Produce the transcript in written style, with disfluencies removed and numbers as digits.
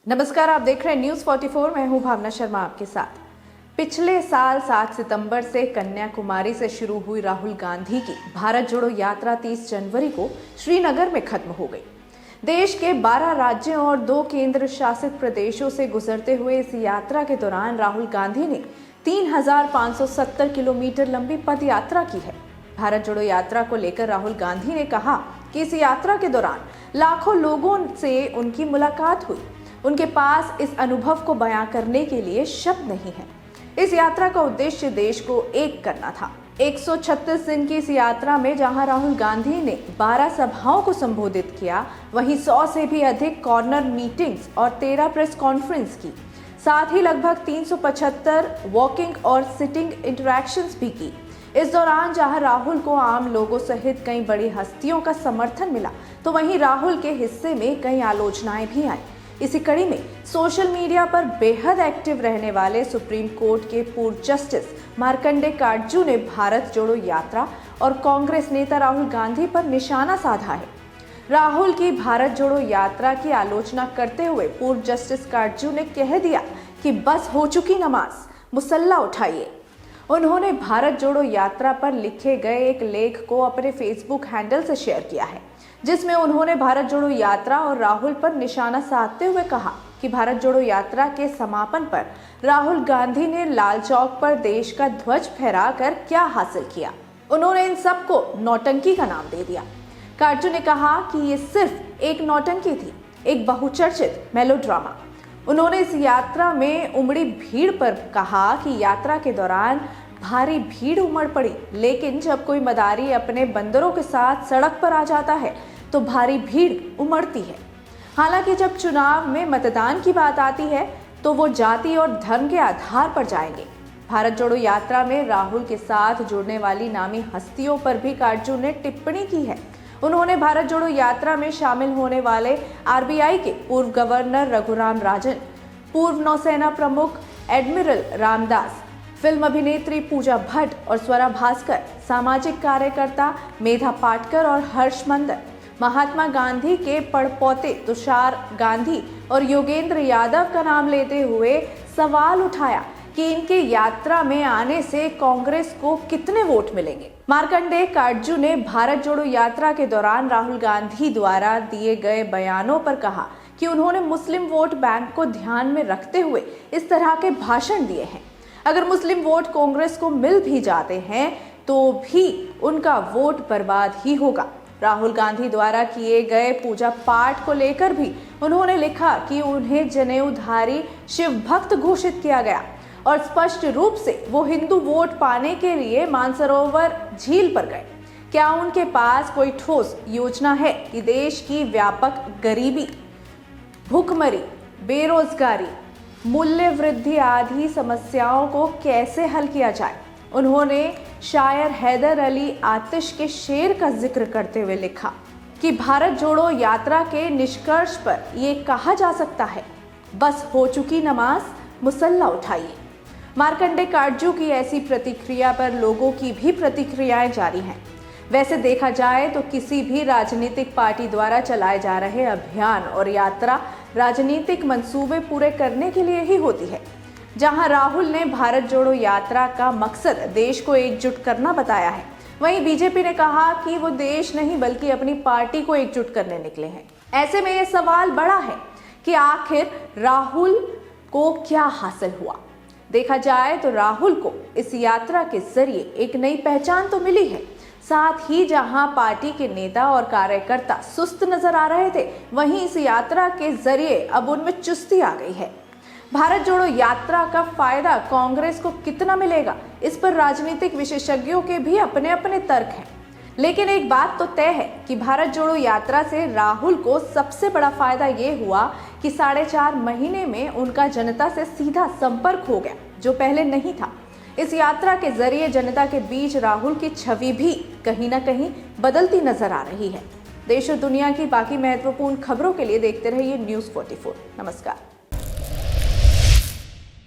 नमस्कार, आप देख रहे हैं न्यूज़ 44। मैं हूं भावना शर्मा आपके साथ। पिछले साल 7 सितंबर से कन्याकुमारी से शुरू हुई राहुल गांधी की भारत जोड़ो यात्रा 30 जनवरी को श्रीनगर में खत्म हो गई। देश के 12 राज्यों और 2 केंद्र शासित प्रदेशों से गुजरते हुए इस यात्रा के दौरान राहुल गांधी ने 3570 किलोमीटर लंबी पद यात्रा की है। भारत जोड़ो यात्रा को लेकर राहुल गांधी ने कहा कि इस यात्रा के दौरान लाखों लोगों से उनकी मुलाकात हुई। उनके पास इस अनुभव को बयां करने के लिए शब्द नहीं है। इस यात्रा का उद्देश्य देश को एक करना था। 136 दिन की इस यात्रा में जहां राहुल गांधी ने 12 सभाओं को संबोधित किया, वहीं 100 से भी अधिक कॉर्नर मीटिंग्स और 13 प्रेस कॉन्फ्रेंस की। साथ ही लगभग 375 वॉकिंग और सिटिंग इंटरैक्शंस भी की। इस दौरान जहां राहुल को आम लोगों सहित कई बड़ी हस्तियों का समर्थन मिला, तो वहीं राहुल के हिस्से में कई आलोचनाएं भी आई। इसी कड़ी में सोशल मीडिया पर बेहद एक्टिव रहने वाले सुप्रीम कोर्ट के पूर्व जस्टिस मार्कंडे काटजू ने भारत जोड़ो यात्रा और कांग्रेस नेता राहुल गांधी पर निशाना साधा है। राहुल की भारत जोड़ो यात्रा की आलोचना करते हुए पूर्व जस्टिस काटजू ने कह दिया कि बस हो चुकी नमाज, मुसल्ला उठाइए। उन्होंने भारत जोड़ो यात्रा पर लिखे गए एक लेख को अपने फेसबुक हैंडल से शेयर किया है, जिसमें उन्होंने भारत जोड़ो यात्रा और राहुल पर निशाना साधते हुए कहा कि भारत जोड़ो यात्रा के समापन पर राहुल गांधी ने लाल चौक पर देश का ध्वज फहराकर क्या हासिल किया। उन्होंने इन सबको नौटंकी का नाम दे दिया। काटजू ने कहा कि ये सिर्फ एक नौटंकी थी, एक बहुचर्चित मेलोड्रामा। उन्होंने इस यात्रा में उमड़ी भीड़ पर कहा कि यात्रा के दौरान भारी भीड़ उमड़ पड़ी, लेकिन जब कोई मदारी अपने बंदरों के साथ सड़क पर आ जाता है तो भारी भीड़ उमड़ती है। हालांकि जब चुनाव में मतदान की बात आती है तो वो जाति और धर्म के आधार पर जाएंगे। भारत जोड़ो यात्रा में राहुल के साथ जुड़ने वाली नामी हस्तियों पर भी काटजू ने टिप्पणी की है। उन्होंने भारत जोड़ो यात्रा में शामिल होने वाले आरबीआई के पूर्व गवर्नर रघुराम राजन, पूर्व नौसेना प्रमुख एडमिरल रामदास, फिल्म अभिनेत्री पूजा भट्ट और स्वरा भास्कर, सामाजिक कार्यकर्ता मेधा पाटकर और हर्ष मंदर, महात्मा गांधी के पड़पोते तुषार गांधी और योगेंद्र यादव का नाम लेते हुए सवाल उठाया कि इनके यात्रा में आने से कांग्रेस को कितने वोट मिलेंगे। मार्कंडे काटजू ने भारत जोड़ो यात्रा के दौरान राहुल गांधी द्वारा दिए गए बयानों पर कहा कि उन्होंने मुस्लिम वोट बैंक को ध्यान में रखते हुए इस तरह के भाषण दिए हैं। अगर मुस्लिम वोट कांग्रेस को मिल भी जाते हैं तो भी उनका वोट बर्बाद ही होगा। राहुल गांधी द्वारा किए गए पूजा पाठ को लेकर भी उन्होंने लिखा कि उन्हें जनेऊधारी शिव भक्त घोषित किया गया और स्पष्ट रूप से वो हिंदू वोट पाने के लिए मानसरोवर झील पर गए। क्या उनके पास कोई ठोस योजना है कि देश की व्यापक गरीबी, भूखमरी, बेरोजगारी, मूल्य वृद्धि आदि समस्याओं को कैसे हल किया जाए? उन्होंने शायर हैदर अली आतिश के शेर का जिक्र करते हुए लिखा कि भारत जोड़ो यात्रा के निष्कर्ष पर ये कहा जा सकता है, बस हो चुकी नमाज, मुसल्ला उठाइए। मार्कंडे काटजू की ऐसी प्रतिक्रिया पर लोगों की भी प्रतिक्रियाएं जारी हैं। वैसे देखा जाए तो किसी भी राजनीतिक पार्टी द्वारा चलाए जा रहे अभियान और यात्रा राजनीतिक मंसूबे पूरे करने के लिए ही होती है। जहां राहुल ने भारत जोड़ो यात्रा का मकसद देश को एकजुट करना बताया है, वहीं बीजेपी ने कहा कि वो देश नहीं बल्कि अपनी पार्टी को एकजुट करने निकले हैं। ऐसे में ये सवाल बड़ा है कि आखिर राहुल को क्या हासिल हुआ। देखा जाए तो राहुल को इस यात्रा के जरिए एक नई पहचान तो मिली है। साथ ही जहां पार्टी के नेता और कार्यकर्ता सुस्त नजर आ रहे थे, वहीं इस यात्रा के जरिए अब उनमें चुस्ती आ गई है। भारत जोड़ो यात्रा का फायदा कांग्रेस को कितना मिलेगा, इस पर राजनीतिक विशेषज्ञों के भी अपने अपने तर्क हैं। लेकिन एक बात तो तय है कि भारत जोड़ो यात्रा से राहुल को सबसे बड़ा फायदा ये हुआ कि 4.5 महीने में उनका जनता से सीधा संपर्क हो गया, जो पहले नहीं था। इस यात्रा के जरिए जनता के बीच राहुल की छवि भी कहीं ना कहीं बदलती नजर आ रही है। देश और दुनिया की बाकी महत्वपूर्ण खबरों के लिए देखते रहिए न्यूज़ 44। नमस्कार।